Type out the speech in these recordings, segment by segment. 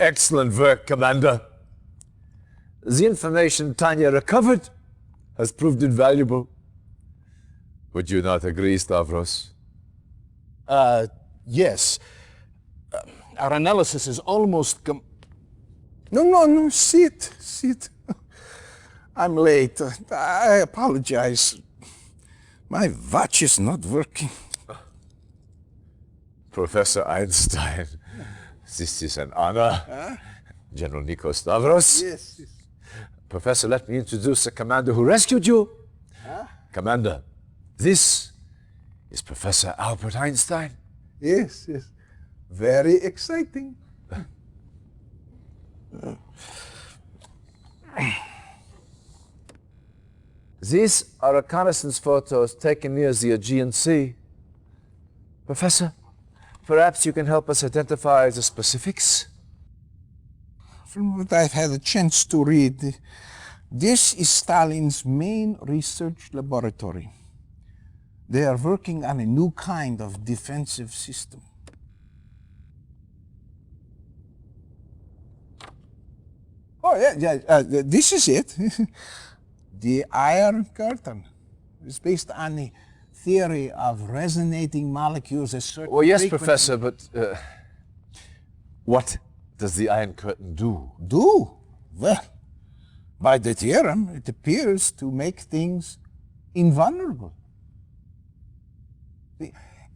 Excellent work, Commander. The information Tanya recovered has proved invaluable. Would you not agree, Stavros? Yes. Our analysis is almost No, sit. I'm late. I apologize. My watch is not working. Professor Einstein, this is an honor. General Nikos Stavros. Yes. Professor, let me introduce the commander who rescued you. Commander, this is Professor Albert Einstein. Yes. Very exciting. These are reconnaissance photos taken near the Aegean Sea. Professor, perhaps you can help us identify the specifics? From what I've had a chance to read, this is Stalin's main research laboratory. They are working on a new kind of defensive system. Oh, yeah, this is it. The Iron Curtain. It's based on the theory of resonating molecules at certain Well, yes, frequencies. Professor, but what does the Iron Curtain do? Do? Well, by the theorem, it appears to make things invulnerable.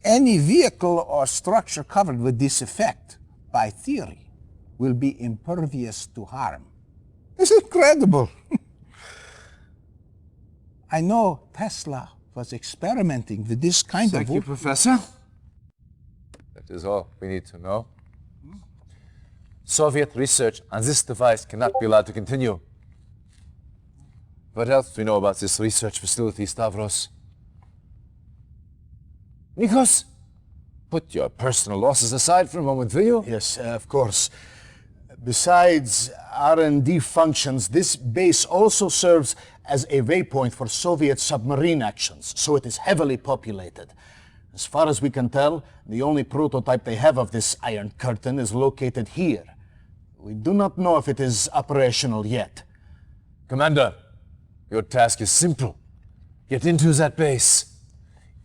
Any vehicle or structure covered with this effect, by theory, will be impervious to harm. It's incredible. I know Tesla was experimenting with this kind Thank of... you, Professor. That is all we need to know. Soviet research on this device cannot be allowed to continue. What else do we know about this research facility, Stavros? Nikos, put your personal losses aside for a moment, will you? Yes, of course. Besides R&D functions, this base also serves as a waypoint for Soviet submarine actions, so it is heavily populated. As far as we can tell, the only prototype they have of this Iron Curtain is located here. We do not know if it is operational yet. Commander, your task is simple. Get into that base,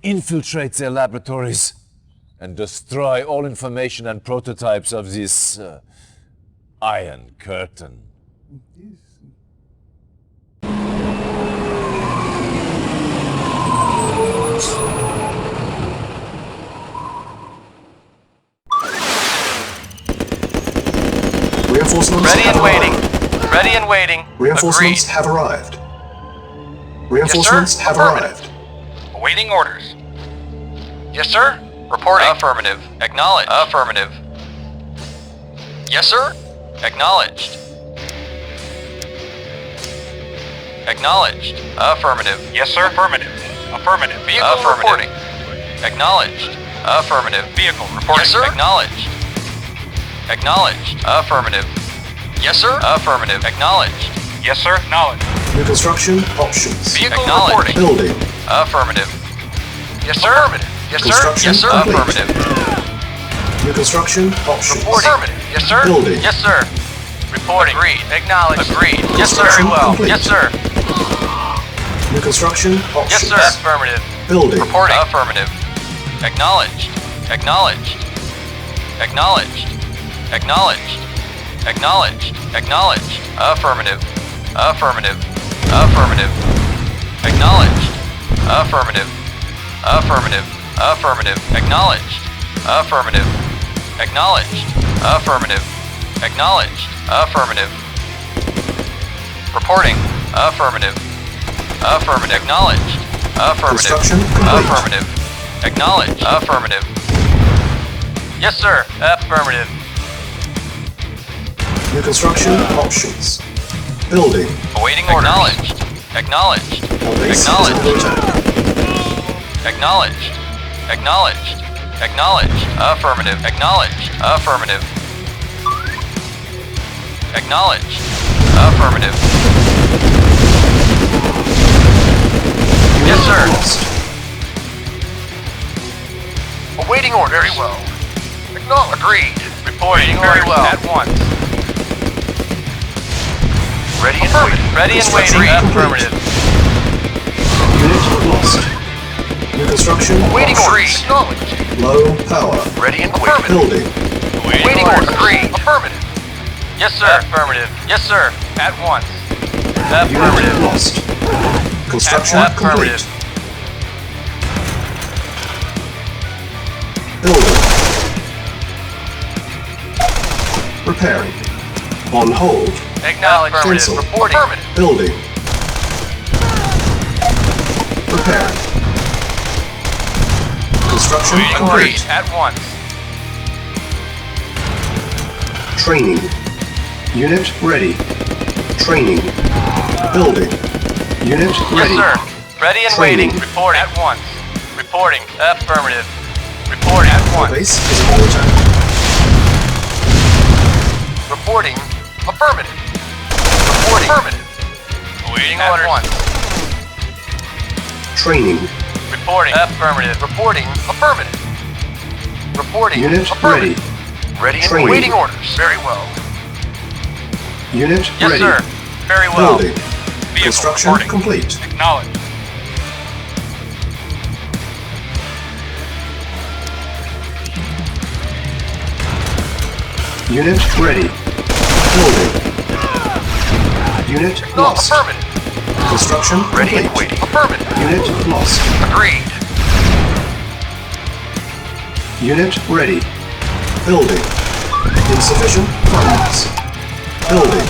infiltrate their laboratories, and destroy all information and prototypes of this Iron Curtain. Reinforcements Ready have and waiting. arrived. Ready and waiting. Reinforcements Agreed. have arrived. Reinforcements have Affirmative. arrived. Awaiting orders. Yes, sir. Reporting. Affirmative. Acknowledged. Affirmative. Yes, sir. Acknowledged. Acknowledged. Affirmative. Yes, sir. Affirmative. Affirmative. Vehicle reporting. Acknowledged. Affirmative. Vehicle reporting. Yes, sir. Acknowledged. Acknowledged. Affirmative. Yes, sir. Affirmative. Acknowledged. Yes, sir. Acknowledged. New construction options. Vehicle reporting. Building. Affirmative. Yes, sir. Affirmative. Yes, sir. Construction Yes, sir. complete. Affirmative. New construction options. Reporting. Affirmative. Yes, sir. Building. Yes, sir. Reporting. Agreed. Acknowledged. Agreed. Yes, sir. Very Construction well. complete. Yes, sir. New construction options. Yes, sir. Affirmative. Building. Reporting. Affirmative. Acknowledged. Acknowledged. Acknowledged. Acknowledged. Acknowledged. Acknowledged. Affirmative. Affirmative. Affirmative. Acknowledged. Affirmative. Affirmative. Affirmative. Acknowledged. Affirmative. Acknowledged. Affirmative. Acknowledged. Affirmative. Reporting. Affirmative. Affirmative. Acknowledged. Affirmative. Construction complete. Affirmative. Acknowledged. Affirmative. Yes, sir. Affirmative. New construction options. Building. Awaiting orders. Acknowledged. Acknowledged. Our base is under attack. Acknowledged. Acknowledged. Acknowledged. Affirmative. Acknowledged. Affirmative. Acknowledged. Affirmative. Yes, sir. Lost. Awaiting orders. Very well. Agreed. Reporting very well. At once. Ready and waiting. Ready and waiting. Affirmative. Unit lost. New construction Waiting orders. options. Acknowledged. Low power. Ready and waiting. Building. Waiting orders. Agreed. Affirmative. Yes, sir. Affirmative. Yes, sir. At once. Affirmative. Unit lost. Construction Affirmative. complete. Building. Repairing. On hold. Acknowledged. Affirmative. Cancel. Reporting. Affirmative. Building. Repairing. Construction Waiting orders. complete. At once. Training. Unit ready. Training. Building. Unit ready. Yes, sir. Ready and Training. waiting. Report at once. Reporting. Affirmative. Report at once. Base is under attack. Reporting. Affirmative. Reporting. Affirmative. Waiting orders. At once. Training. Reporting. Affirmative. Reporting. Affirmative. Reporting. Unit affirmative. Ready and Training. waiting orders. Very well. Unit Yes, ready. sir. Very well. Building. Vehicle Construction reporting. complete. Acknowledged. Unit ready. Building. Unit No, lost. affirmative. Construction Ready and complete. waiting. Affirmative. Unit lost. Agreed. Unit ready. Building. Insufficient funds. Building.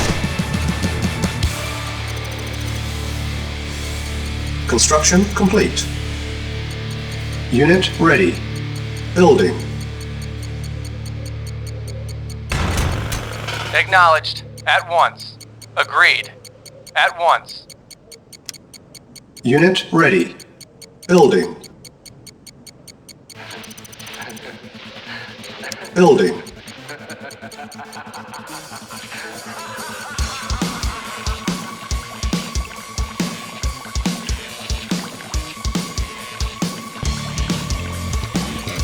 Construction complete. Unit ready. Building. Acknowledged. At once. Agreed. At once. Unit ready. Building. Building.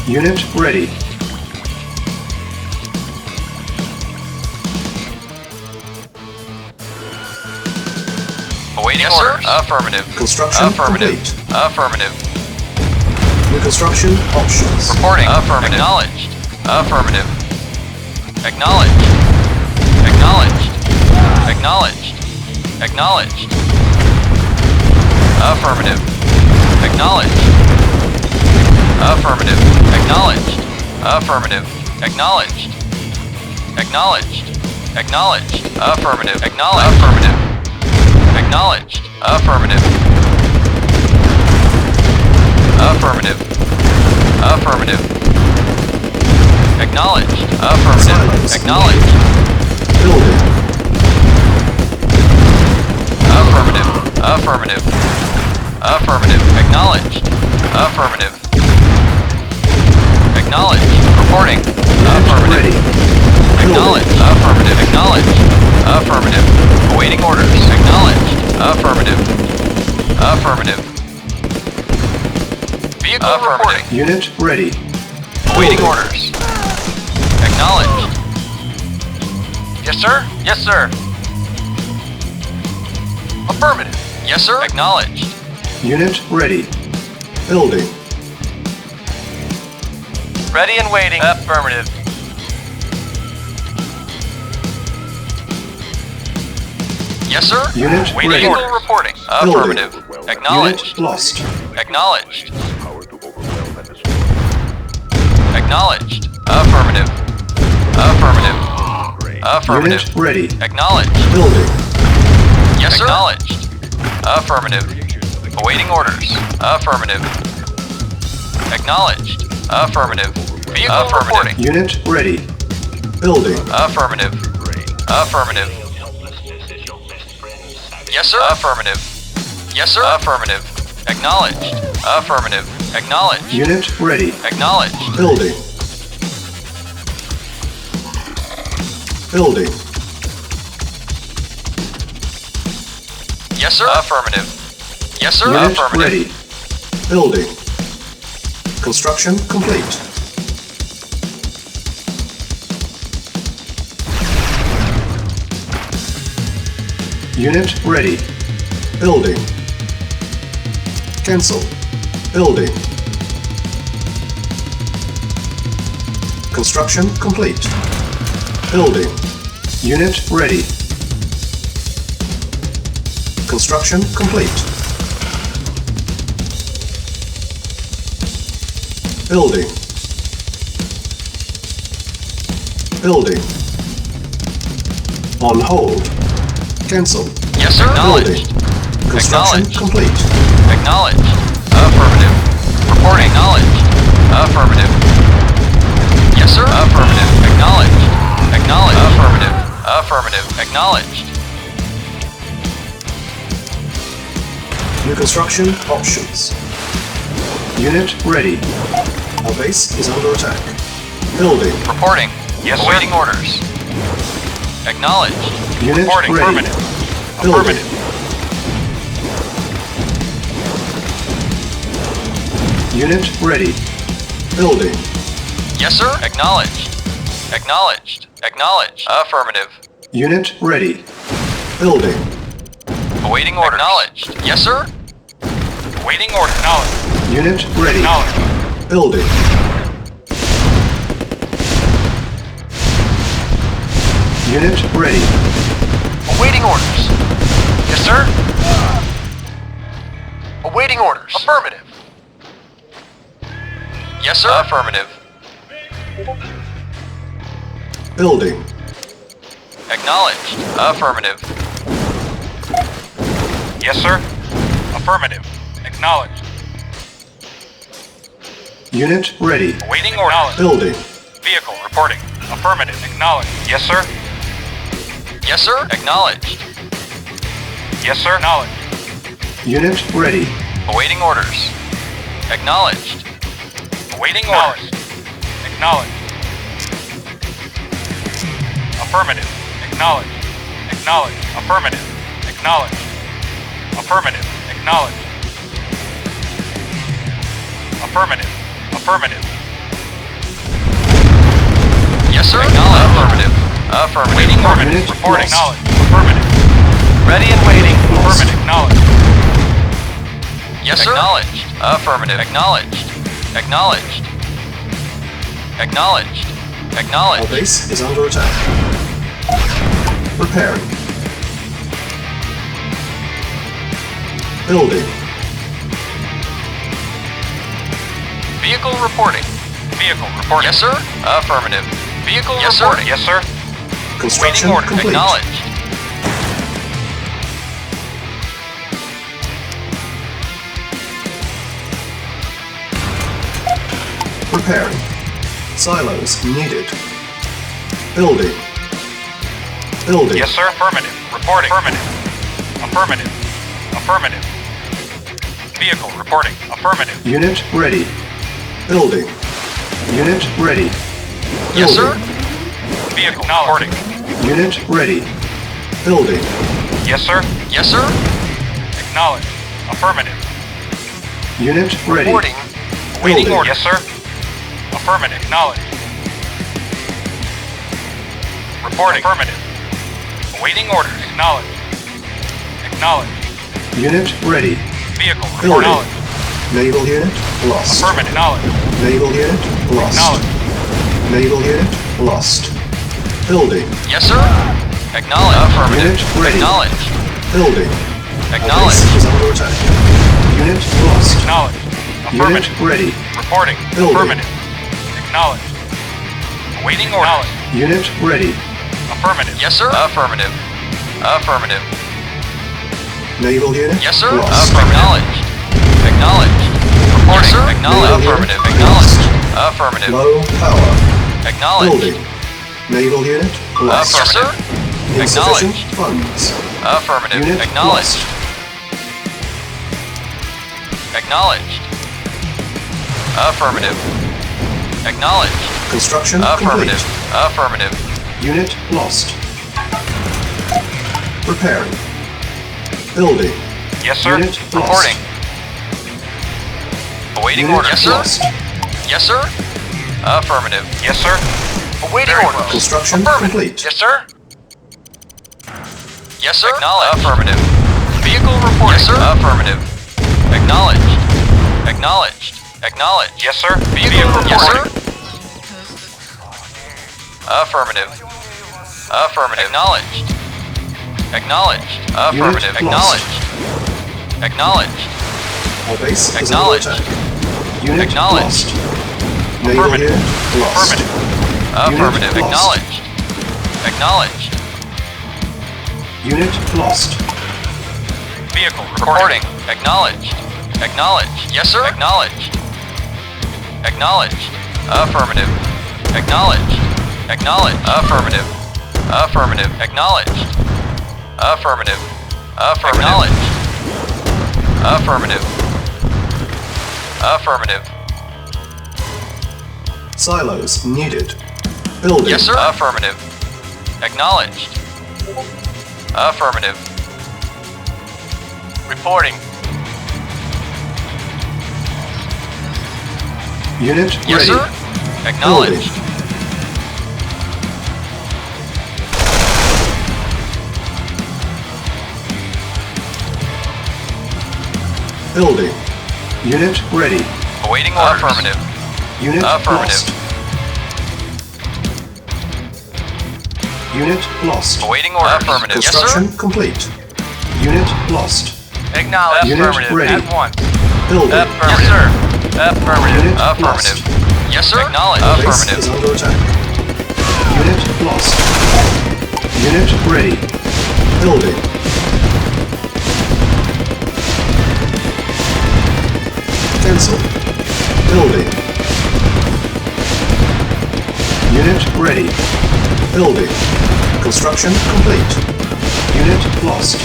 Unit ready. Awaiting Yes, sir. orders. Affirmative. Construction Affirmative. complete. Affirmative. New construction options. Reporting. Affirmative. Acknowledged. Affirmative. Acknowledged. Acknowledged. Acknowledged. Acknowledged. Affirmative. Acknowledged. Affirmative. Acknowledged. Affirmative. Acknowledged. Acknowledged. Acknowledged. Affirmative. Acknowledged. Affirmative. Acknowledged. Affirmative. Affirmative. Affirmative. Acknowledged. Affirmative. Silence. Acknowledged. Building. Affirmative. Affirmative. Affirmative. Acknowledged. Affirmative. Acknowledged. Reporting. Affirmative. Ready. Acknowledged. Affirmative. Acknowledged. Affirmative. Awaiting orders. Acknowledged. Affirmative. Affirmative. Vehicle reporting. Unit ready. Awaiting orders. Acknowledged. Yes, sir? Yes, sir. Affirmative. Yes, sir? Acknowledged. Unit ready. Building. Ready and waiting. Affirmative. Yes, sir? Unit Waiting ready. vehicle reporting. Affirmative. Acknowledged. Unit lost. Acknowledged. Acknowledged. Affirmative. Affirmative. Affirmative. Unit ready. Acknowledged. Building. Yes, sir. Acknowledged. Affirmative. Awaiting orders. Affirmative. Acknowledged. Affirmative. Vehicle reporting. Unit ready. Building. Affirmative. Affirmative. Yes, sir. Affirmative. Yes, sir. Affirmative. Acknowledged. Affirmative. Acknowledged. Unit ready. Acknowledged. Building. Building. Yes, sir. Affirmative. Yes, sir. Unit Affirmative. ready. Building. Construction complete. Unit ready. Building. Cancel. Building. Construction complete. Building. Unit ready. Construction complete. Building. Building. On hold. Cancel. Yes, sir. Building. Acknowledged. Construction Acknowledged. complete. Acknowledged. Affirmative. Reporting. Acknowledged. Affirmative. Yes, sir. Affirmative. Acknowledged. Acknowledged. Affirmative. Affirmative. Acknowledged. New construction options. Unit ready. Our base is under attack. Building. Reporting. Yes, sir. Awaiting orders. Acknowledged. Unit Reporting. ready. Affirmative. Building. Affirmative. Unit ready. Building. Yes, sir. Acknowledged. Acknowledged. Acknowledged. Affirmative. Unit ready. Building. Awaiting orders. Acknowledged. Yes, sir. Awaiting order. Acknowledged. Unit ready. Acknowledged. Building. Unit ready. Awaiting orders. Yes, sir. Awaiting orders. Affirmative. Yes, sir. Affirmative. Building. Acknowledged. Affirmative. Yes, sir. Affirmative. Acknowledged. Unit ready. Awaiting orders. Building. Vehicle reporting. Affirmative. Acknowledged. Yes, sir. Yes, sir. Acknowledged. Yes, sir. Acknowledged. Unit ready. Awaiting orders. Acknowledged. Awaiting orders. Acknowledged. Affirmative. Acknowledged. Acknowledged. Affirmative. Acknowledged. Affirmative. Acknowledged. Affirmative. Affirmative. Yes, sir. Acknowledged. Affirmative. Affirmative. Waiting orders. Unit Reporting. lost. Acknowledged. Affirmative. Ready and waiting. Affirmative. Acknowledged. Yes, sir. Acknowledged. Affirmative. Acknowledged. Acknowledged. Acknowledged. Our Acknowledged. base is under attack. Repairing. Building. Vehicle reporting. Vehicle reporting. Yes, sir. Affirmative. Vehicle reporting. Yes, sir. Construction Waiting order. complete. Acknowledged. Repairing. Silos needed. Building. Building. Yes, sir. Affirmative. Reporting. Affirmative. Affirmative. Affirmative. Vehicle reporting. Affirmative. Unit ready. Building. Unit ready. Yes, sir. Building. Vehicle reporting. Unit ready. Building. Yes, sir. Yes, sir. Acknowledged. Affirmative. Unit ready. Reporting. Waiting Building. order. Yes, sir. Affirmative. Acknowledged. Reporting. Affirmative. Awaiting orders. Acknowledged. Acknowledged. Unit ready. Vehicle report. Building. Acknowledged. Naval unit lost. Affirmative. Acknowledged. Naval unit lost. Acknowledged. Naval unit lost. Building. Yes, sir. Acknowledged. Affirmative. Unit ready. Acknowledged. Building. Our Acknowledged. base is under attack. Unit lost. Acknowledged. Unit Affirmative. ready. Reporting. Building. Affirmative. Acknowledged. Awaiting orders. Unit ready. Affirmative. Yes, sir. Affirmative. Affirmative. Naval unit Yes, sir. lost. Acknowledged. Acknowledged. Reporting. Yes, sir. Acknowledged. Naval unit Affirmative. lost. Acknowledged. Affirmative. Low power. Acknowledged. Building. Naval unit lost. Yes, sir. Insufficient Acknowledged. funds. Affirmative. Unit Acknowledged. lost. Acknowledged. Affirmative. Acknowledged. Construction Affirmative. complete. Affirmative. Unit lost. Repairing. Building. Yes, sir. Unit lost. Reporting. Awaiting Unit order. Yes, sir. lost. Yes, sir. Affirmative. Yes, sir. Awaiting orders. Construction Affirmative. complete. Yes, sir. Yes, sir. Acknowledged. Affirmative. Vehicle reporting. Yes, sir. Affirmative. Acknowledged. Acknowledged. Acknowledged. Yes, sir. Vehicle reporting. Yes, sir. Affirmative. Affirmative. Acknowledged. Acknowledged. Affirmative. Acknowledged. Acknowledged. Our base is under Acknowledged. attack. Unit Acknowledged. lost. Naval Affirmative. unit lost. Affirmative. Affirmative. Unit lost. Acknowledged. Acknowledged. Unit lost. Vehicle reporting. Acknowledged. Acknowledged. Yes, sir. Acknowledged. Acknowledged. Affirmative. Acknowledged. Acknowledged. Affirmative. Affirmative. Acknowledged. Affirmative. Affirmative. Affirmative. Affirmative. Silos needed. Building. Yes, sir. Affirmative. Acknowledged. Affirmative. Reporting. Unit Yes, ready. sir. Acknowledged. Building. Unit ready. Awaiting orders. Affirmative. Unit Affirmative. lost. Unit lost. Awaiting orders. Affirmative. Yes, Construction sir. complete. Unit lost. Acknowledged. Unit Affirmative. ready. At once. Building. Affirmative. Yes, sir. Affirmative. Unit Affirmative. Yes, sir. Acknowledged. Our base Affirmative. is under attack. Unit lost. Unit ready. Building. Cancel. Building. Unit ready. Building. Construction complete. Unit lost.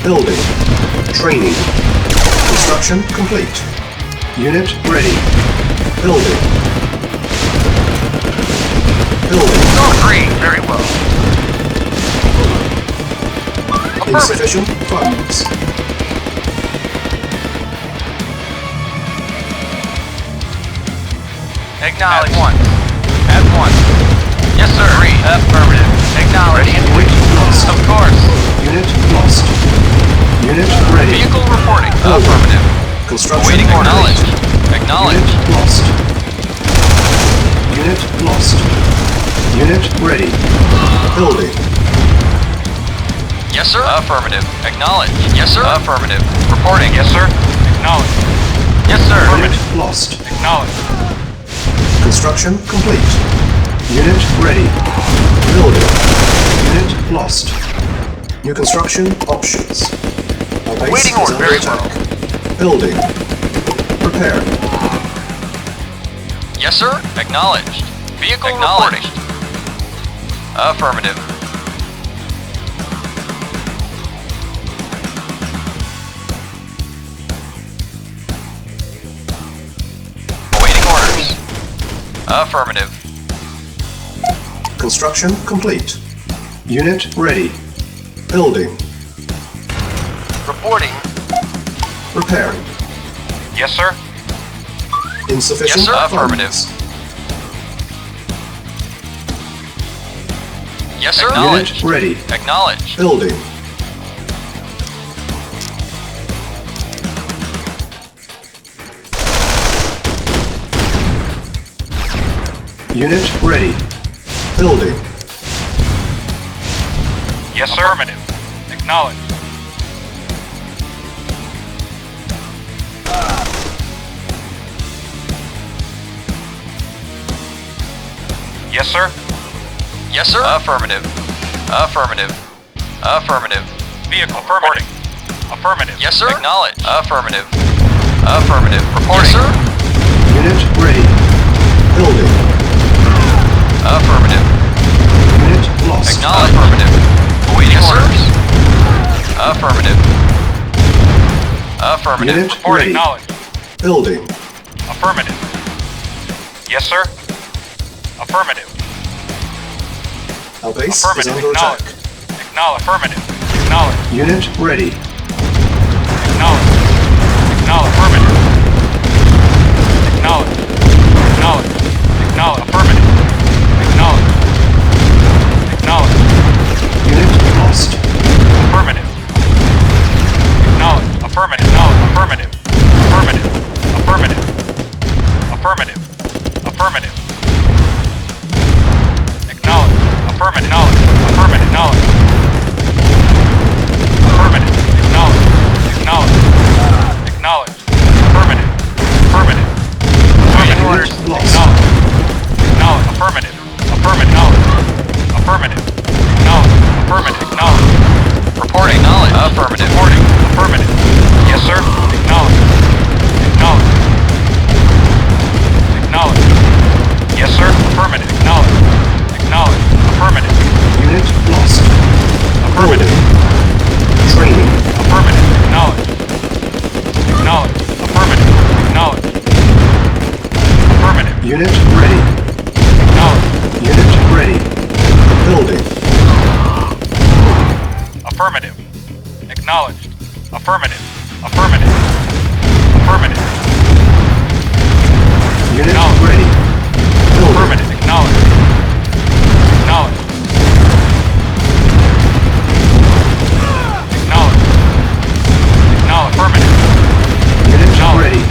Building. Training. Construction complete. Unit ready. Building. Building. Agree. Very well. Insufficient funds. Acknowledged. At once. At once. Yes, sir. Agree. Affirmative. Acknowledged. Lost. Of course. Unit lost. Unit ready. Vehicle reporting. Building. Affirmative. Construction Awaiting complete. acknowledged. Acknowledged. Unit lost. Unit lost. Unit ready. Building. Yes, sir. Affirmative. Acknowledged. Yes, sir. Affirmative. Reporting. Yes, sir. Acknowledged. Yes, sir. Unit lost. Acknowledged. Construction complete. Unit ready. Building. Unit lost. New construction options. Our base Waiting is order. under Very attack. Building. Prepare. Yes, sir. Acknowledged. Vehicle acknowledged. Affirmative. Awaiting orders. Affirmative. Construction complete. Unit ready. Building. Reporting. Repairing. Yes, sir. Insufficient Yes, sir. Affirmative. funds. Yes, sir. Unit Acknowledged. ready. Acknowledged. Building. Unit ready. Building. Yes, sir. Affirmative. Acknowledged. Yes, sir. Yes, sir. Affirmative. Affirmative. Affirmative. Vehicle reporting. Affirmative. Yes, sir. Acknowledged. Affirmative. Affirmative. Reporting. Yes, sir. Unit ready. Building. Affirmative. Unit lost. Acknowledged. Affirmative. Awaiting orders. Affirmative. Affirmative. Unit Reporting. ready. Acknowledged. Building. Affirmative. Yes, sir. Affirmative. Our base is Affirmative. under attack. Acknowledged. Acknowledged. Affirmative. Acknowledged. Unit ready. Acknowledged. Acknowledged. Affirmative. Acknowledged. Acknowledged. Acknowledged. Affirmative. Acknowledged. Acknowledged. Unit lost. Affirmative. Acknowledged. Affirmative. Knowledge. Affirmative. Knowledge. Affirmative. Acknowledged. Acknowledged. Acknowledged. Affirmative. Affirmative. Affirmative. Orders. Acknowledged. Acknowledged. Affirmative. Affirmative. Knowledge. Affirmative. Acknowledged. Affirmative. Acknowledged. Reporting. Knowledge. Affirmative. Reporting. Affirmative. Yes, sir. Acknowledged. Acknowledged. Acknowledged. Yes, sir. Affirmative. Acknowledged. Acknowledged. Affirmative. Unit lost. Affirmative. Training. Affirmative. Acknowledged. Acknowledged. Affirmative. Acknowledged. Affirmative. Unit ready. Acknowledged. Unit ready. Building. Affirmative. Acknowledged. Affirmative. Affirmative. Affirmative. Unit Acknowledged. ready. Building. Affirmative. Acknowledged. Acknowledged. Acknowledged. Acknowledged. Affirmative. Unit Acknowledged. ready.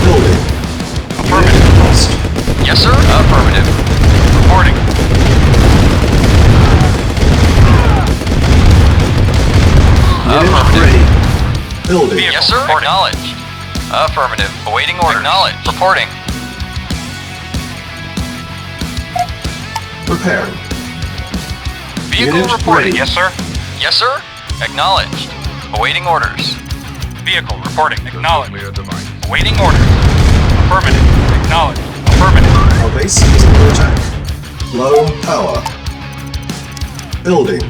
Building. Affirmative. Unit lost. Yes, sir. Affirmative. Reporting. Unit ready. Building. Yes, sir. Acknowledged. Affirmative. Awaiting order. Acknowledged. Reporting. Preparing. Vehicle Unit reporting. ready. Yes, sir. Yes, sir. Acknowledged. Awaiting orders. Vehicle reporting. Acknowledged. Awaiting orders. Affirmative. Acknowledged. Affirmative. Our base is under attack. Low power. Building.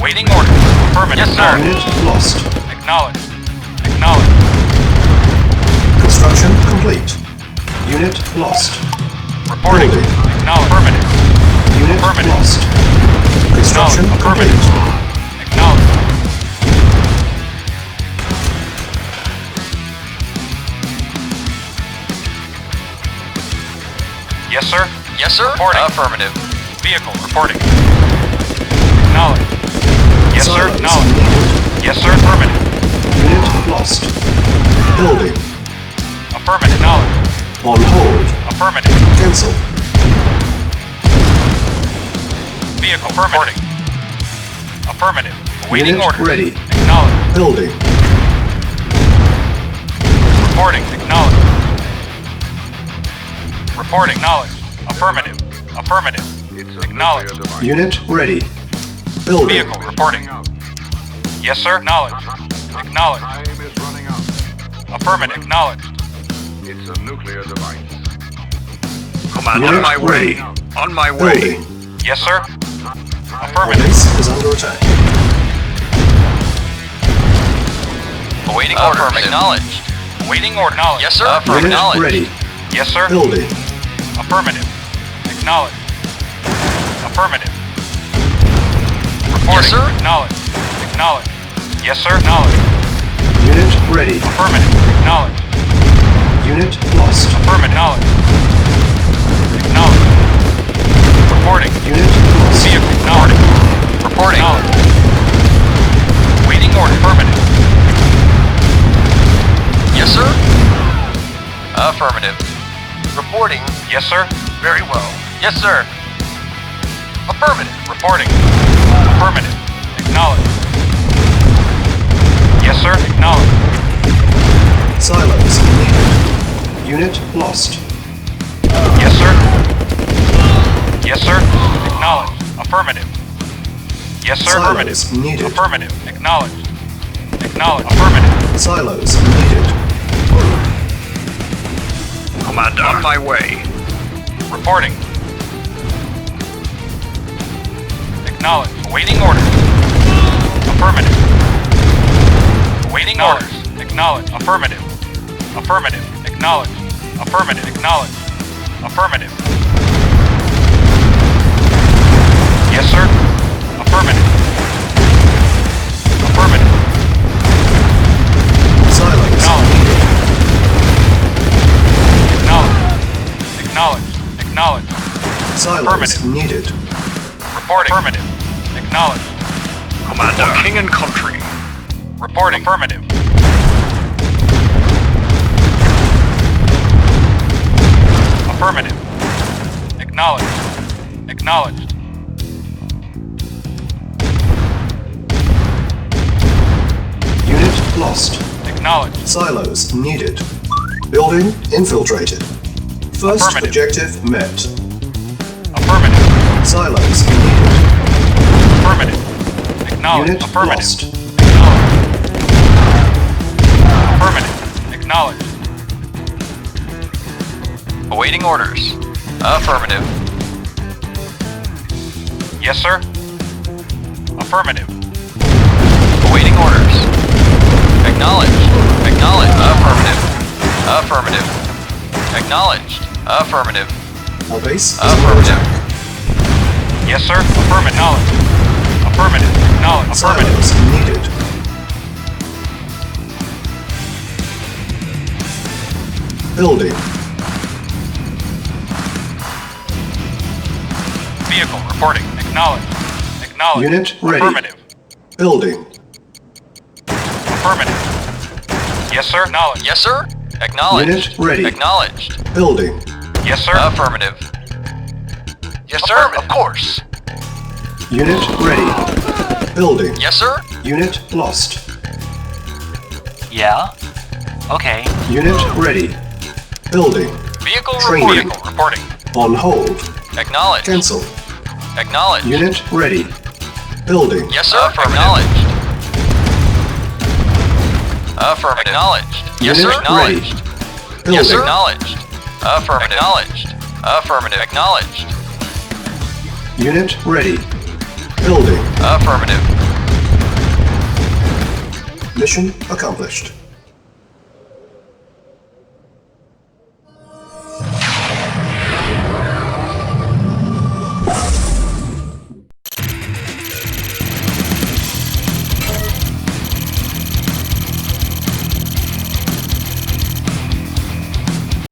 Awaiting orders. Affirmative. Yes, sir. Unit lost. Acknowledged. Acknowledged. Construction complete. Unit lost. Reporting. Building. Acknowledged. Affirmative. Unit Affirmative. lost. Construction Acknowledged. Affirmative. complete. Acknowledged. Yes, sir. Yes, sir. Reporting. Affirmative. Vehicle reporting. Acknowledged. Yes, sir. Silos Acknowledged. needed. Yes, sir. Affirmative. Unit lost. Building. Affirmative. Acknowledged. On hold. Affirmative. Cancel. Vehicle reporting. Affirmative. Awaiting Unit orders. ready. Acknowledged. Building. Reporting. Acknowledged. Reporting. Acknowledged. Affirmative. Affirmative. Acknowledged. Unit ready. Building. Vehicle reporting. Yes, sir. Acknowledged. Acknowledged. Time is running out. Affirmative. Acknowledged. It's a nuclear device. Command, Unit ready. On my Building. Yes, sir. Our Affirmative. base is under attack. Awaiting order. Acknowledged. Awaiting order. Acknowledged. Yes, sir. Unit Acknowledged. ready. Yes, sir. Building. Affirmative. Acknowledged. Affirmative. Reporting. Yes, sir. Acknowledged. Acknowledged. Yes, sir. Acknowledged. Unit ready. Affirmative. Acknowledged. Unit lost. Affirmative. Acknowledged. Acknowledged. Reporting. Unit lost. Vehicle. Acknowledged. Reporting. Acknowledged. Waiting order. Affirmative. Yes, sir. Affirmative. Reporting. Yes, sir. Very well. Yes, sir. Affirmative. Reporting. Affirmative. Acknowledged. Yes, sir. Acknowledged. Silos needed. Unit lost. Yes, sir. Yes, sir. Acknowledged. Affirmative. Yes, sir. Affirmative. Silos needed. Affirmative. Acknowledged. Acknowledged. Affirmative. Silos needed. Commander. On my way. Reporting. Acknowledged. Awaiting orders. Affirmative. Awaiting orders. Acknowledged. Affirmative. Affirmative. Acknowledged. Affirmative. Acknowledged. Affirmative. Yes, sir. Affirmative. Affirmative. Silos Acknowledged. needed. Acknowledged. Acknowledged. Acknowledged. Silos Affirmative. needed. Reporting. Affirmative. Acknowledged. Commander. For king and country. Reporting. Affirmative. Affirmative. Acknowledged. Acknowledged. Unit lost. Acknowledged. Silos needed. Building infiltrated. First Affirmative. objective met. Affirmative. Silos needed. Affirmative. Acknowledged. Unit Affirmative. lost. Affirmative. Acknowledged. Awaiting orders. Affirmative. Yes, sir. Affirmative. Awaiting orders. Acknowledged. Acknowledged. Affirmative. Affirmative. Acknowledged. Affirmative. Our base is under Affirmative. attack. Yes, sir. Affirmative. Acknowledged. Affirmative. Acknowledged. Affirmative. Silos needed. Building. Vehicle reporting. Acknowledged. Acknowledged. Unit ready. Affirmative. Building. Affirmative. Yes, sir. Acknowledged. Yes, sir. Acknowledged. Unit ready. Acknowledged. Building. Yes, sir. Affirmative. Yes, sir. Of course. Unit ready. Building. Yes, sir. Unit lost. Yeah. Okay. Unit ready. Building. Vehicle Training. reporting. On hold. Acknowledged. Cancel. Acknowledged. Unit ready. Building. Yes, sir. Acknowledged. Affirmative. Acknowledged. Yes, sir. Unit Acknowledged. Building. Yes, sir. Acknowledged. Affirmative. Acknowledged. Affirmative. Acknowledged. Unit ready. Building. Affirmative. Mission accomplished.